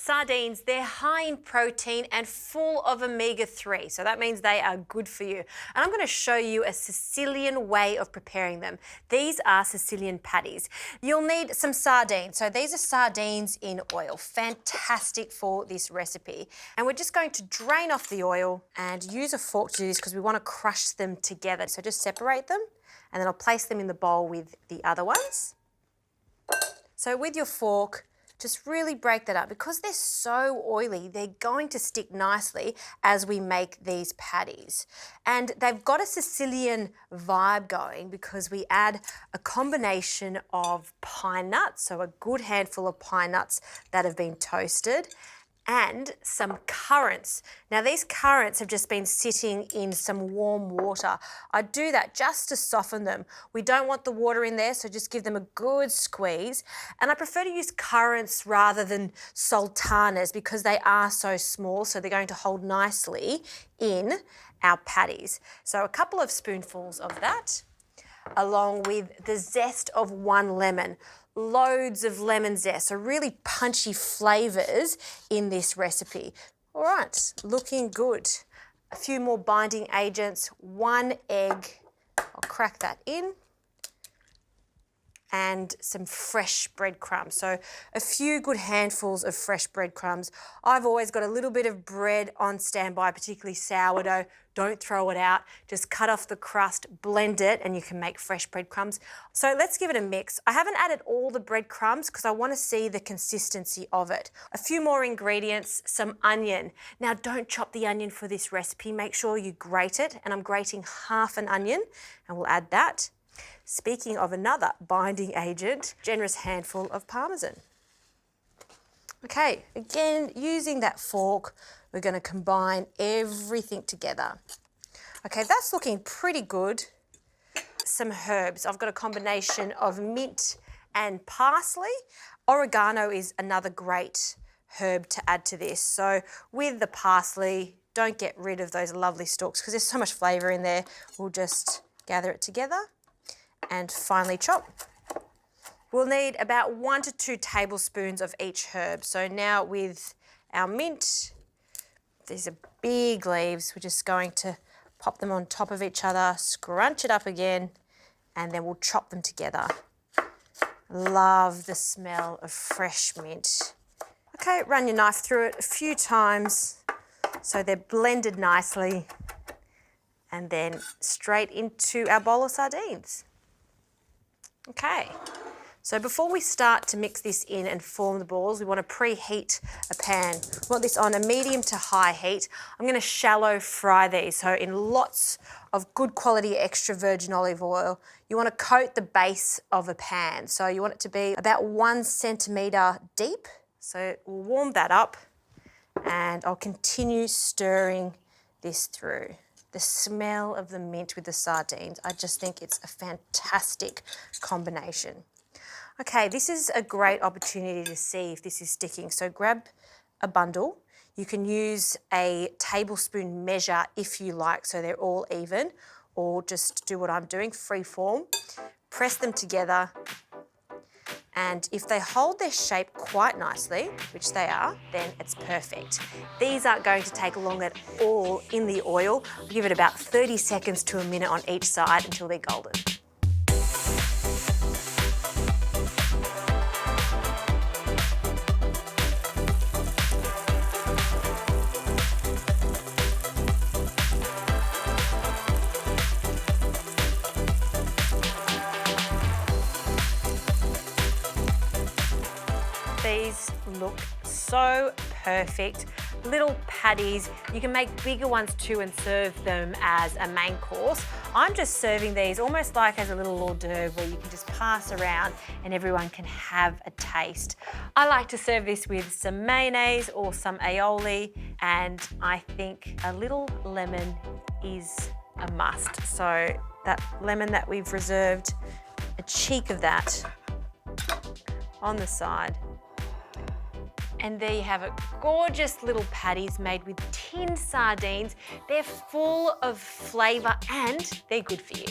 Sardines, they're high in protein and full of omega-3, so that means they are good for you. And I'm going to show you a Sicilian way of preparing them. These are Sicilian patties. You'll need some sardines. So these are sardines in oil. Fantastic for this recipe. And we're just going to drain off the oil and use a fork to do this because we want to crush them together. So just separate them and then I'll place them in the bowl with the other ones. So with your fork, just really break that up. Because they're so oily, they're going to stick nicely as we make these patties. And they've got a Sicilian vibe going because we add a combination of pine nuts, so a good handful of pine nuts that have been toasted, and some currants. Now these currants have just been sitting in some warm water. I do that just to soften them. We don't want the water in there, so just give them a good squeeze. And I prefer to use currants rather than sultanas because they are so small, so they're going to hold nicely in our patties. So a couple of spoonfuls of that, along with the zest of 1 lemon. Loads of lemon zest, so really punchy flavours in this recipe. All right, looking good. A few more binding agents, 1 egg, I'll crack that in, and some fresh breadcrumbs. So a few good handfuls of fresh breadcrumbs. I've always got a little bit of bread on standby, particularly sourdough. Don't throw it out. Just cut off the crust, blend it, and you can make fresh breadcrumbs. So let's give it a mix. I haven't added all the breadcrumbs because I want to see the consistency of it. A few more ingredients, some onion. Now don't chop the onion for this recipe. Make sure you grate it, and I'm grating half an onion, and we'll add that. Speaking of another binding agent, generous handful of Parmesan. Okay, again, using that fork, we're going to combine everything together. Okay, that's looking pretty good. Some herbs. I've got a combination of mint and parsley. Oregano is another great herb to add to this. So with the parsley, don't get rid of those lovely stalks because there's so much flavour in there. We'll just gather it together and finely chop. We'll need about 1 to 2 tablespoons of each herb. So now with our mint, these are big leaves, we're just going to pop them on top of each other, scrunch it up again, and then we'll chop them together. Love the smell of fresh mint. Okay, run your knife through it a few times so they're blended nicely, and then straight into our bowl of sardines. Okay, so before we start to mix this in and form the balls, we want to preheat a pan. We want this on a medium to high heat. I'm going to shallow fry these, so in lots of good quality extra virgin olive oil. You want to coat the base of a pan, so you want it to be about 1 centimetre deep. So we'll warm that up and I'll continue stirring this through. The smell of the mint with the sardines, I just think it's a fantastic combination. Okay, this is a great opportunity to see if this is sticking. So grab a bundle. You can use a tablespoon measure if you like, so they're all even, or just do what I'm doing, free form. Press them together, and if they hold their shape quite nicely, which they are, then it's perfect. These aren't going to take long at all in the oil. I'll give it about 30 seconds to a minute on each side until they're golden. These look so perfect. Little patties. You can make bigger ones too and serve them as a main course. I'm just serving these almost like as a little hors d'oeuvre where you can just pass around and everyone can have a taste. I like to serve this with some mayonnaise or some aioli, and I think a little lemon is a must. So that lemon that we've reserved, a cheek of that on the side. And there you have it, gorgeous little patties made with tinned sardines. They're full of flavour and they're good for you.